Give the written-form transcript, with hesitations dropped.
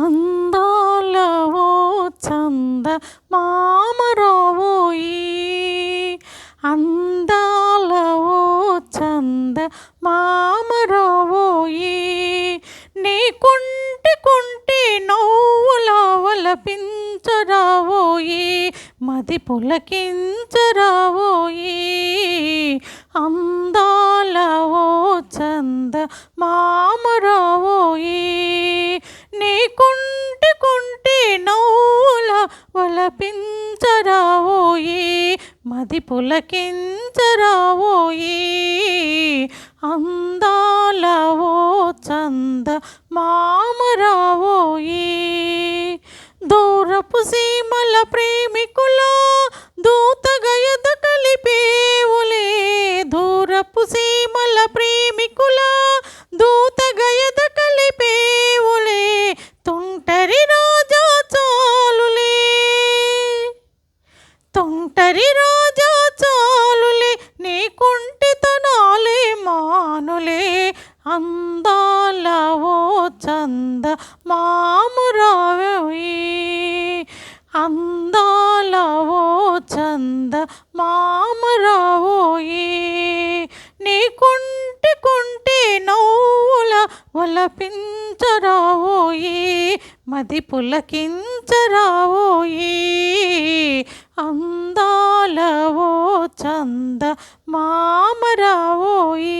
అందాలవో చంద మామరావోయి, అందాలవో చంద మామరావోయి, నీ కుంటి కుంటి నవ్వులవలపించరావోయి, మది పులకించరావోయి. అందాలవో చంద మామరావోయి, నీ కుంటి కుంటి నవ్వులవలపించరావోయి, మది పులకించరావోయి. అందాలవో చంద మామరావోయి, దూరపు సీమల ప్రేమికుల దూతగా ఎద కలిపేవులే, దూరపు సీమల ప్రేమికుల దూతగా ఎద కలిపేవులే, తుంటరి రాజా చాలులే, తుంటరి రాజా చాలులే, నీ కుంటితనాలే మానులే. అందాలవో చంద మామరావోయి, అందాలవో చంద మామరావోయి, నీ కుంటి కుంటి నవ్వులవలపించరావోయి, మది పులకించరావోయి. అందాలవో చంద మామరావోయి.